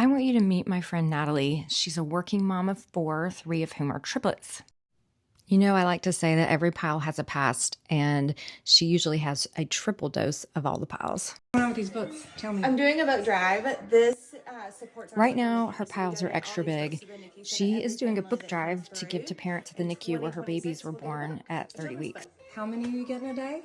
I want you to meet my friend Natalie. She's a working mom of 4, 3 of whom are triplets. You know, I like to say that every pile has a past, and she usually has a triple dose of all the piles. What's going on with these books? Tell me. I'm doing a book drive. This supports our Right local now, NICU, her so we piles are donate all extra these books big. to the NICU so that She every is doing a family book that drive comes to give to through parents at the in NICU where her babies 2026 were will get a born book. at It's a 30 children's weeks. book. How many are you getting a day?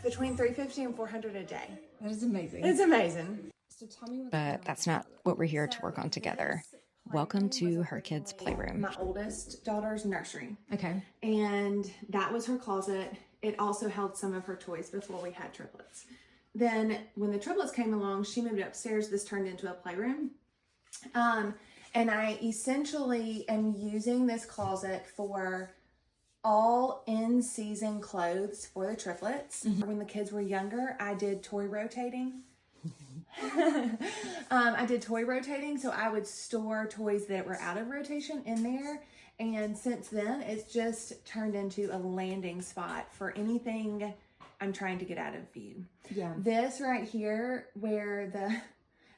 Between 350 and 400 a day. That is amazing. It's amazing. So tell me what's But that's not what we're here to work on together. Welcome to her kids' playroom. My oldest daughter's nursery. Okay. And that was her closet. It also held some of her toys before we had triplets. Then when the triplets came along, she moved upstairs. This turned into a playroom. And I essentially am using this closet for all in-season clothes for the triplets. When the kids were younger, I did toy rotating. I did toy rotating, so I would store toys that were out of rotation in there. And since then, it's just turned into a landing spot for anything I'm trying to get out of view. Yeah. This right here, where the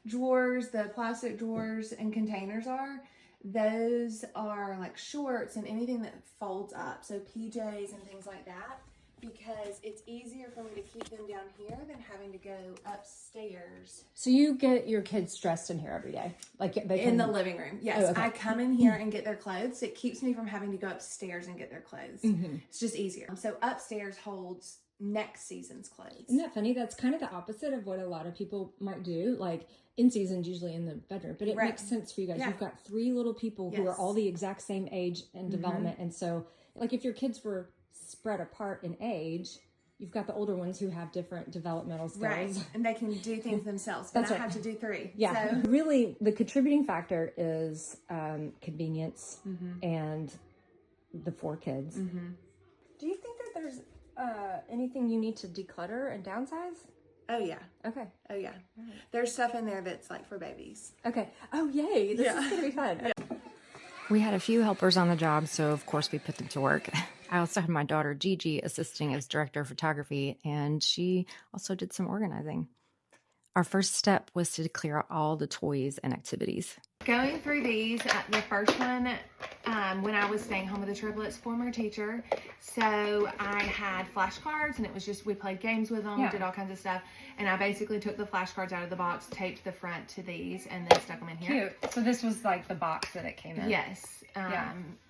drawers, the plastic drawers and containers are, those are like shorts and anything that folds up. So PJs and things like that, because it's easier for me to keep them down here than having to go upstairs. So you get your kids dressed in here every day? Like they In the living room, yes. Oh, okay. I come in here and get their clothes. It keeps me from having to go upstairs and get their clothes. It's just easier. So upstairs holds next season's clothes. Isn't that funny? That's kind of the opposite of what a lot of people might do. Like in season's usually in the bedroom, but it Right. makes sense for you guys. Yeah. You've got 3 little people who are Yes. all the exact same age and development. And so like if your kids were spread apart in age, you've got the older ones who have different developmental skills. Right, and they can do things themselves, but That's I right. have to do 3. Yeah, So. really, the contributing factor is convenience and the 4 kids. Do you think that there's anything you need to declutter and downsize? Oh yeah. Okay. Oh yeah. There's stuff in there that's like for babies. Okay. Oh, yay. This is going to be fun. We had a few helpers on the job, so of course we put them to work. I also had my daughter Gigi assisting as director of photography, and she also did some organizing. Our first step was to clear out all the toys and activities. Going through these, the first one, when I was staying home with the triplets, former teacher, so I had flashcards, and it was just, we played games with them, did all kinds of stuff, and I basically took the flashcards out of the box, taped the front to these, and then stuck them in here. Cute. So this was like the box that it came in. Yes.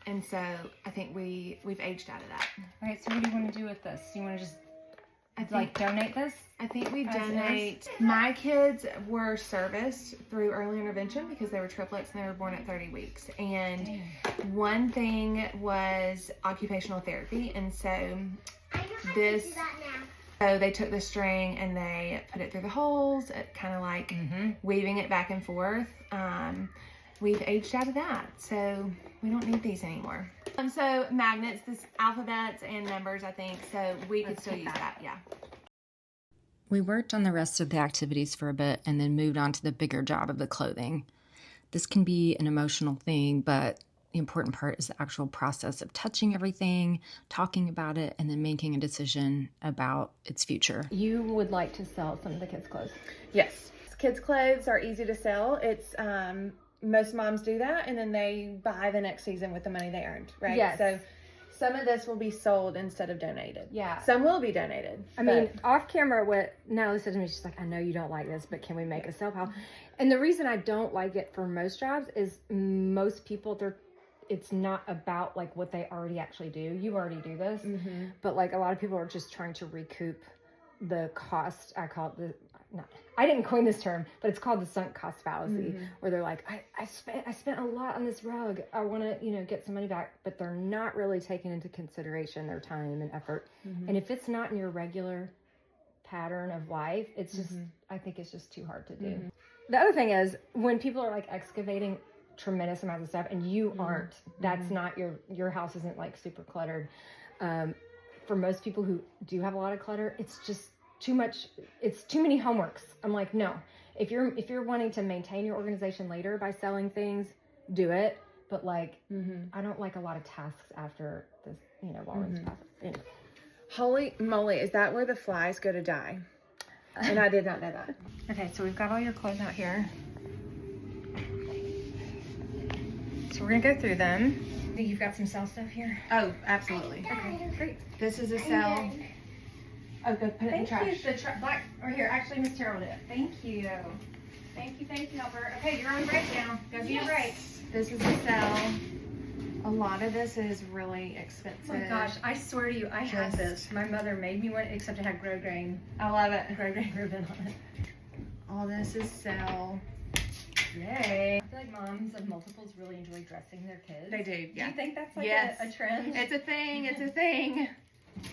And so I think we've aged out of that. All right. So what do you want to do with this? You want to just think donate this? I think we As donate. My kids were serviced through early intervention because they were triplets and they were born at 30 weeks. And one thing was occupational therapy. And so so they took the string and they put it through the holes, kind of like weaving it back and forth. We've aged out of that, so we don't need these anymore. So magnets, this alphabets and numbers, I think, so we could still use that, yeah. We worked on the rest of the activities for a bit and then moved on to the bigger job of the clothing. This can be an emotional thing, but the important part is the actual process of touching everything, talking about it, and then making a decision about its future. You would like to sell some of the kids' clothes. Yes. Kids' clothes are easy to sell. It's, most moms do that, and then they buy the next season with the money they earned, right? Yes. So some of this will be sold instead of donated. Yeah. Some will be donated. I mean, off camera, what Natalie said to me, she's like, I know you don't like this, but can we make a sale pile? And the reason I don't like it for most jobs is most people, it's not about like what they already actually do. You already do this, but like a lot of people are just trying to recoup the cost. I call it I didn't coin this term, but it's called the sunk cost fallacy, where they're like, I spent a lot on this rug. I want to, get some money back, but they're not really taking into consideration their time and effort. And if it's not in your regular pattern of life, it's just, I think it's just too hard to do. The other thing is when people are like excavating tremendous amounts of stuff and you aren't, that's not your house isn't like super cluttered. For most people who do have a lot of clutter, it's just too much. It's too many homeworks. I'm like, no, if you're wanting to maintain your organization later by selling things, do it. But like, I don't like a lot of tasks after this, while it's passing. Holy moly, is that where the flies go to die? And I did not know that. Okay, so we've got all your clothes out here. So we're gonna go through them. I think you've got some cell stuff here. Oh, absolutely. Okay, great. This is a cell. Oh, go put it in the trash. Thank you. Black, or here, actually, Miss Terrell did it. Thank you. Thank you, Albert. Okay, you're on break now. Go do your break. This is a cell. A lot of this is really expensive. Oh my gosh, I swear to you, I had this. My mother made me one, except it had grosgrain. I love it. Grosgrain ribbon on it. All this is cell. Yay. I feel like moms of multiples really enjoy dressing their kids. They do, yeah. Do you think that's like Yes. a trend? It's a thing. It's a thing.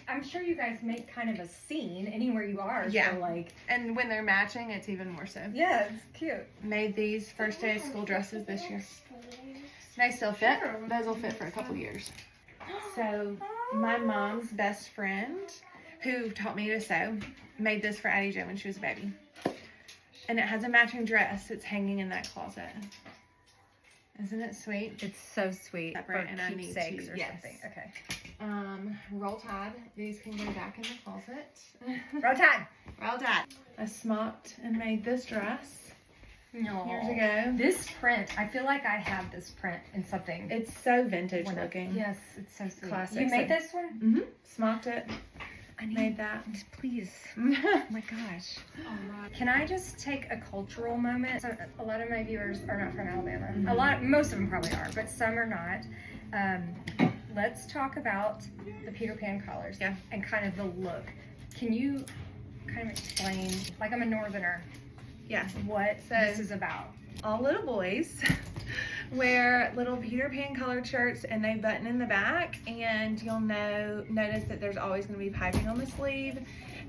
I'm sure you guys make kind of a scene anywhere you are. Yeah. So like, And when they're matching, it's even more so. yeah, it's cute. Made these first day of school dresses this year. They still fit. Sure. Those will fit for a couple years. So my mom's best friend, who taught me to sew, made this for Addie Jo when she was a baby. And it has a matching dress. It's hanging in that closet. Isn't it sweet? It's so sweet. Separate, for and I need keepsakes to- or yes. something. Okay. Roll Tide. These can go back in the closet. Roll Tide. Roll Tide. I smocked and made this dress No. years ago. This print, I feel like I have this print in something. It's so vintage When I- looking. Yes, it's so sweet. Classic. You made So- this one? Mm-hmm. Smocked it. I need Made that. Please. Oh my gosh. Can I just take a cultural moment? So a lot of my viewers are not from Alabama. Most of them probably are, but some are not. Let's talk about the Peter Pan collars. Yeah. And kind of the look. Can you kind of explain, like I'm a northerner, Yeah. what So- this is about? All little boys wear little Peter Pan colored shirts and they button in the back, and you'll notice that there's always going to be piping on the sleeve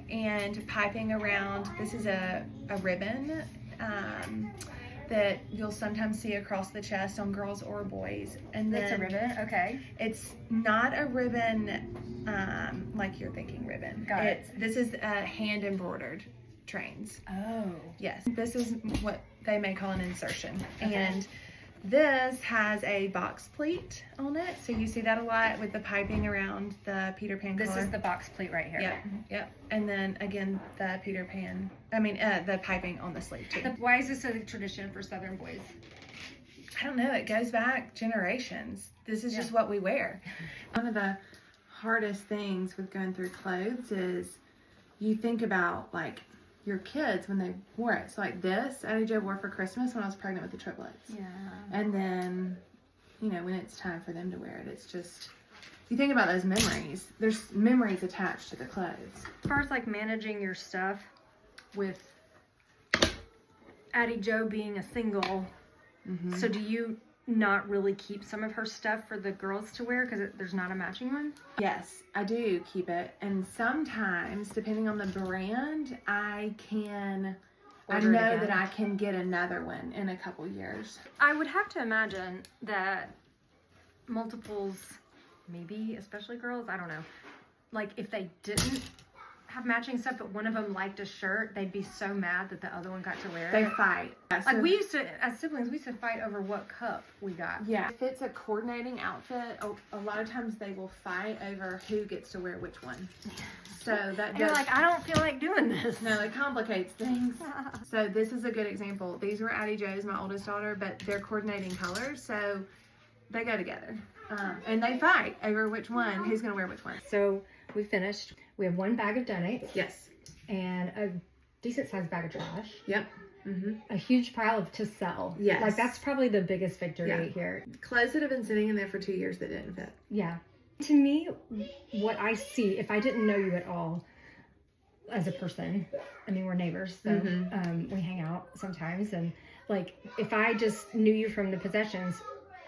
and piping around. This is a ribbon that you'll sometimes see across the chest on girls or boys. And then It's a ribbon, okay. it's not a ribbon like you're thinking ribbon. Got it. This is hand embroidered trains. Oh. Yes, this is what they may call an insertion. Okay. And this has a box pleat on it. So you see that a lot with the piping around the Peter Pan This collar. is the box pleat right here. Yep, yep. And then again, the the piping on the sleeve too. Why is this a tradition for Southern boys? I don't know, it goes back generations. This is just what we wear. One of the hardest things with going through clothes is you think about like your kids when they wore it. So like this, Addie Jo wore for Christmas when I was pregnant with the triplets. Yeah. And then, when it's time for them to wear it, it's just, you think about those memories. There's memories attached to the clothes. As far as like managing your stuff with Addie Jo being a single, so do you not really keep some of her stuff for the girls to wear because there's not a matching one? Yes, I do keep it. And sometimes, depending on the brand, I know that I can get another one in a couple years. I would have to imagine that multiples, maybe especially girls, I don't know, like if they didn't have matching stuff but one of them liked a shirt, they'd be so mad that the other one got to wear They it. fight. Yeah, Like so- we used to, as siblings, we used to fight over what cup we got. Yeah, if it's a coordinating outfit, a lot of times they will fight over who gets to wear which one. So that And you're does, like, I don't feel like doing this. no, it complicates things. So this is a good example. These were Addie Jo's, my oldest daughter, but they're coordinating colors, so they go together. And they fight over which one, who's going to wear which one. So we finished. We have one bag of donates Yes. and a decent sized bag of trash. Yep. Mm-hmm. A huge pile of to sell. Yes. Like that's probably the biggest victory here. Clothes that have been sitting in there for 2 years that didn't fit. Yeah. To me, what I see, if I didn't know you at all as a person, I mean, we're neighbors, so we hang out sometimes. And like, if I just knew you from the possessions,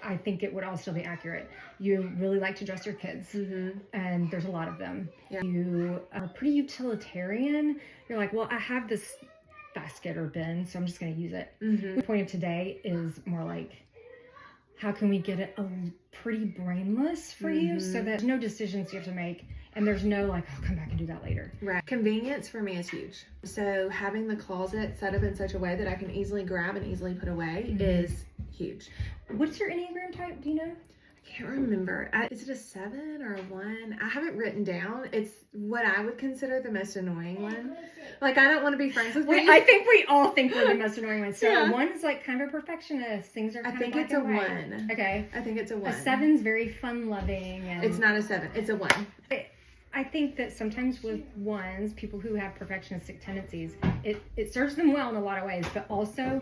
I think it would all still be accurate. You really like to dress your kids, and there's a lot of them. Yeah. You are pretty utilitarian. You're like, well, I have this basket or bin, so I'm just going to use it. The point of today is more like, how can we get it a pretty brainless for you so that there's no decisions you have to make, and there's no like, I'll come back and do that later. Right. Convenience for me is huge. So having the closet set up in such a way that I can easily grab and easily put away is huge. What's your Enneagram type? Do you know? I Can't remember. Is it a 7 or a 1? I haven't written down. It's what I would consider the most annoying one. Like, I don't want to be friends with me. I think we all think we're the most annoying ones. So Yeah. one's like kind of a perfectionist. Things are I kind of think black it's a and white. 1. Okay. I think it's a 1. A 7's very fun loving. And It's not a 7. It's a 1. I think that sometimes with ones, people who have perfectionistic tendencies, it serves them well in a lot of ways, but also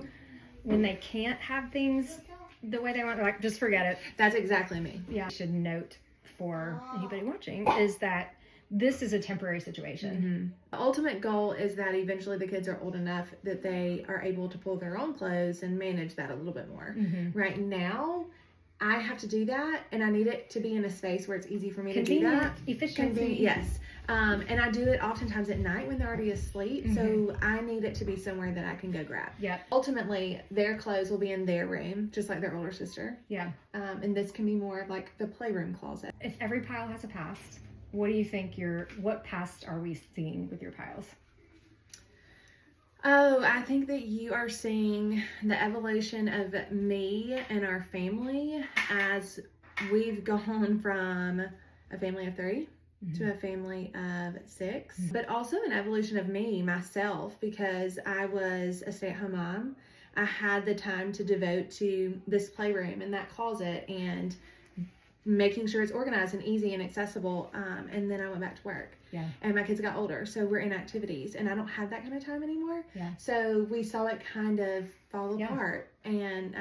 when they can't have things the way they want, like, just forget it. That's exactly me. Yeah. I should note for anybody watching is that this is a temporary situation. Mm-hmm. The ultimate goal is that eventually the kids are old enough that they are able to pull their own clothes and manage that a little bit more. Mm-hmm. Right now, I have to do that, and I need it to be in a space where it's easy for me to do that. Efficiency. Yes. And I do it oftentimes at night when they're already asleep, so I need it to be somewhere that I can go grab. Yep. Ultimately, their clothes will be in their room, just like their older sister. Yeah. And this can be more of like the playroom closet. If every pile has a past, what do you think what past are we seeing with your piles? Oh, I think that you are seeing the evolution of me and our family as we've gone from a family of 3 to a family of 6, but also an evolution of me, myself, because I was a stay-at-home mom. I had the time to devote to this playroom and that closet and making sure it's organized and easy and accessible. And then I went back to work. Yeah. And my kids got older, so we're in activities, and I don't have that kind of time anymore. Yeah. So we saw it kind of fall apart, and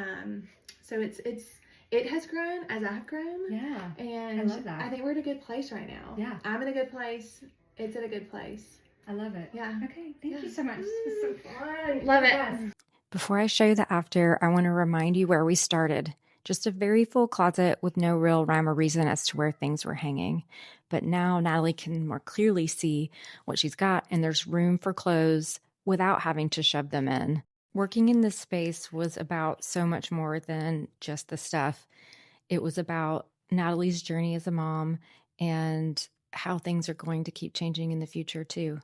so it has grown as I have grown. Yeah. And I love that. I think we're at a good place right now. Yeah. I'm in a good place. It's at a good place. I love it. Yeah. Okay. Thank you so much. This is so fun. Love it. Yes. Before I show you the after, I want to remind you where we started. Just a very full closet with no real rhyme or reason as to where things were hanging. But now Natalie can more clearly see what she's got, and there's room for clothes without having to shove them in. Working in this space was about so much more than just the stuff. It was about Natalie's journey as a mom and how things are going to keep changing in the future too.